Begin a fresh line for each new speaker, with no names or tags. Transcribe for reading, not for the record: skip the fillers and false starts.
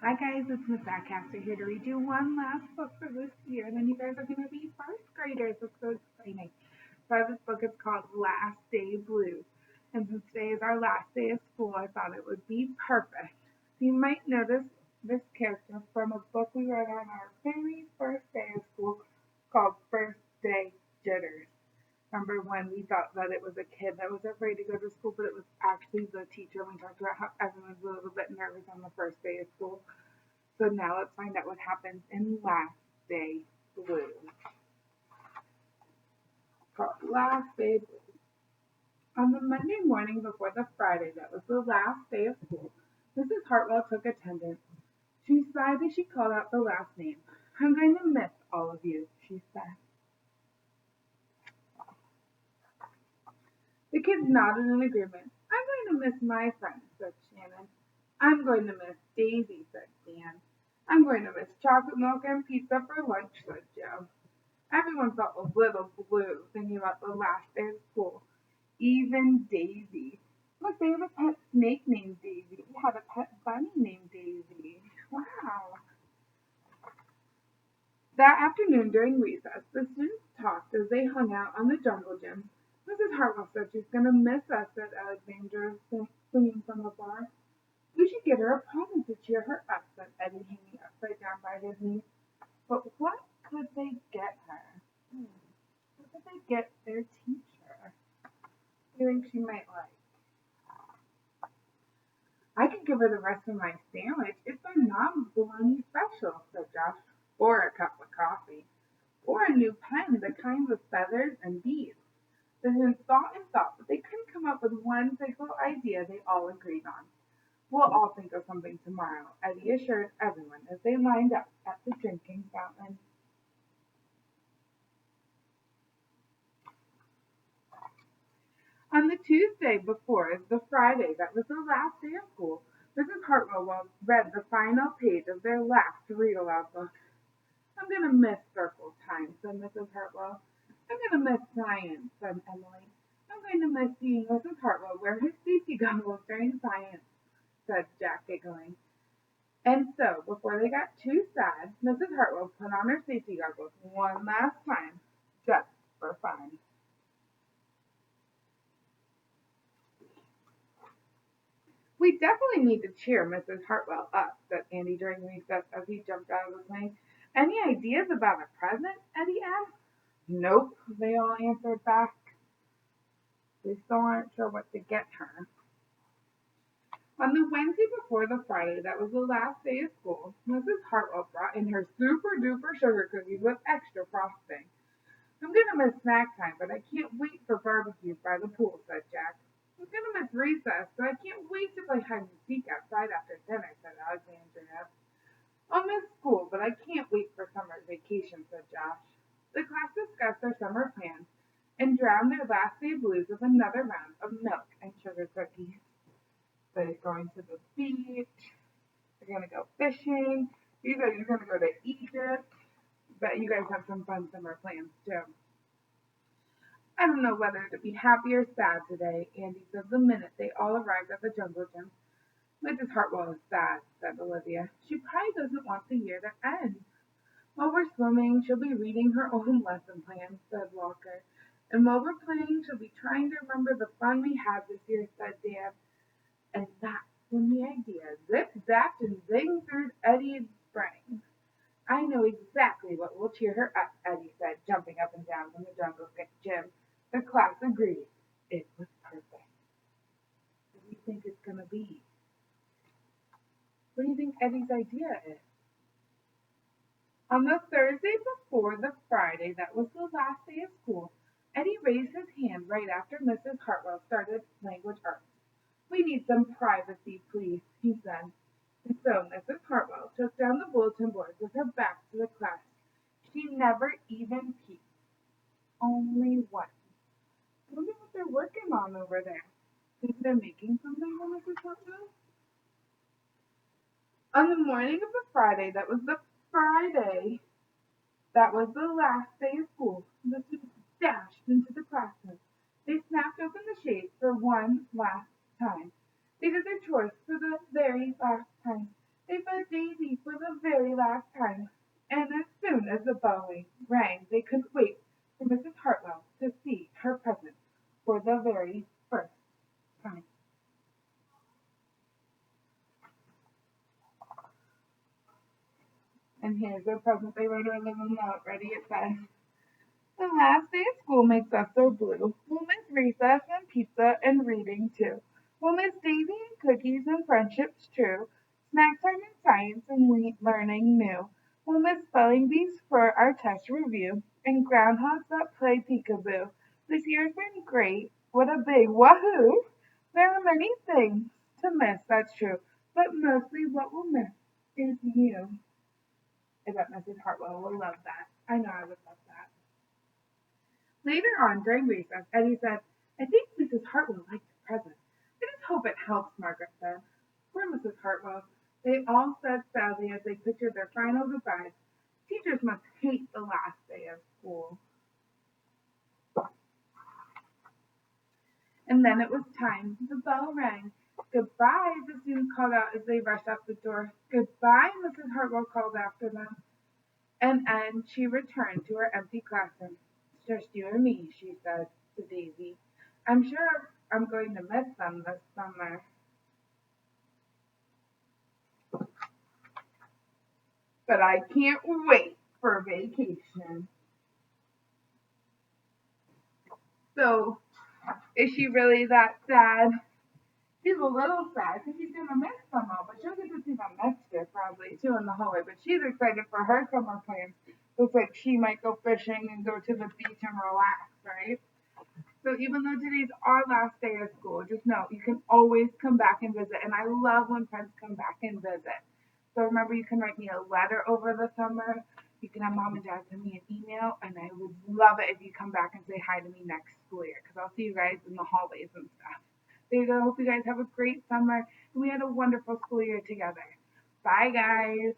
Hi guys, it's Miss Backcaster here to read you one last book for this year, and then you guys are going to be first graders. It's so exciting. So this book is called Last Day Blues, and since today is our last day of school, I thought it would be perfect. So you might notice this character from a book we read on our very first day of school called First Day Jitters. Remember when we thought that it was a kid that was afraid to go to school, but it was actually the teacher. We talked about how everyone's a little bit nervous on the first day of school. So now let's find out what happens in Last Day Blues. Called Last Day Blues. On the Monday morning before the Friday that was the last day of school, Mrs. Hartwell took attendance. She sighed as she called out the last name. I'm going to miss all of you, she said. The kids nodded in agreement. I'm going to miss my friends, said Shannon. I'm going to miss Daisy, said Dan. I'm going to miss chocolate milk and pizza for lunch, said Joe. Everyone felt a little blue thinking about the last day of school. Even Daisy. Look, they have a pet snake named Daisy. We had a pet bunny named Daisy. Wow. That afternoon during recess, the students talked as they hung out on the jungle gym. Mrs. Hartwell said she's going to miss us, said Alexandra, singing from the bar. We should get her a present to cheer her up, said Eddie, hanging upside down by his knee. But what could they get her? What could they get their teacher? You think she might like? I could give her the rest of my sandwich. It's a non-bologna special, said Josh. Or a cup of coffee. Or a new pen, the kind with feathers and beads. The Hens thought and thought, but they couldn't come up with one single idea they all agreed on. We'll all think of something tomorrow, Eddie assured everyone as they lined up at the drinking fountain. On the Tuesday before the Friday that was the last day of school, Mrs. Hartwell read the final page of their last read-aloud book. I'm going to miss circle time, said Mrs. Hartwell. I'm going to miss science, said Emily. I'm going to miss seeing Mrs. Hartwell wear her safety goggles during science, said Jack, giggling. And so, before they got too sad, Mrs. Hartwell put on her safety goggles one last time, just for fun. We definitely need to cheer Mrs. Hartwell up, said Andy during recess as he jumped out of the plane. Any ideas about a present? Eddie asked. Nope, they all answered back. They still aren't sure what to get her. On the Wednesday before the Friday that was the last day of school, Mrs. Hartwell brought in her super duper sugar cookies with extra frosting. I'm gonna miss snack time, but I can't wait for barbecues by the pool, said Jack. I'm gonna miss recess, but I can't wait to play hide and seek outside after dinner, said Alexandria. I'll miss school, but I can't wait for summer vacation, said Josh. The class discussed their summer plans and drowned their last day blues with another round of milk and sugar cookies. They're going to the beach. They're going to go fishing. You guys are going to go to Egypt. Bet you guys have some fun summer plans too. I don't know whether to be happy or sad today, Andy said the minute they all arrived at the jungle gym. Mrs. Hartwell is sad, said Olivia. She probably doesn't want the year to end. While we're swimming, she'll be reading her own lesson plan, said Walker. And while we're playing, she'll be trying to remember the fun we had this year, said Dan. And that's when the idea zip-zapped and zinged through Eddie's brain. I know exactly what will cheer her up, Eddie said, jumping up and down in the jungle gym. The class agreed. It was perfect. What do you think it's going to be? What do you think Eddie's idea is? On the Thursday before the Friday that was the last day of school, Eddie raised his hand right after Mrs. Hartwell started language arts. We need some privacy, please, he said. And so Mrs. Hartwell took down the bulletin board with her back to the class. She never even peeked. Only once. I wonder what they're working on over there. Think they're making something for Mrs. Hartwell? On the morning of the Friday that was the Friday that was the last day of school, the students dashed into the classroom. They snapped open the shades for one last time. They did their chores for the very last time. They fed Daisy for the very last time, and as soon as the bell rang, they couldn't wait for Mrs. Hartwell to see her present for the very first time. And here's their present. They wrote her a little note. Ready? It says, "The last day of school makes us so blue. We'll miss recess and pizza and reading too. We'll miss Daisy and cookies and friendships true. Snack time and science and learning new. We'll miss spelling bees for our test review and groundhogs that play peekaboo. This year's been great. What a big wahoo! There are many things to miss, that's true, but mostly what we'll miss is you." I bet Mrs. Hartwell will love that. I know I would love that. Later on, during recess, Eddie said, "I think Mrs. Hartwell liked the present. I just hope it helps," Margaret said. Poor Mrs. Hartwell. They all said sadly as they pictured their final goodbyes. Teachers must hate the last day of school. And then it was time. The bell rang. "Goodbye," the students called out as they rushed out the door. "Goodbye," Mrs. Hartwell called after them. And she returned to her empty classroom. "It's just you and me," she said to Daisy. "I'm sure I'm going to miss them this summer, but I can't wait for vacation." So, is she really that sad? She's a little sad because she's gonna miss them all, but she'll get to see them next year probably too in the hallway. But she's excited for her summer plans. Looks like she might go fishing and go to the beach and relax, right? So even though today's our last day of school, just know you can always come back and visit. And I love when friends come back and visit. So remember, you can write me a letter over the summer. You can have mom and dad send me an email, and I would love it if you come back and say hi to me next school year because I'll see you guys in the hallways and stuff. So I hope you guys have a great summer, and we had a wonderful school year together. Bye, guys.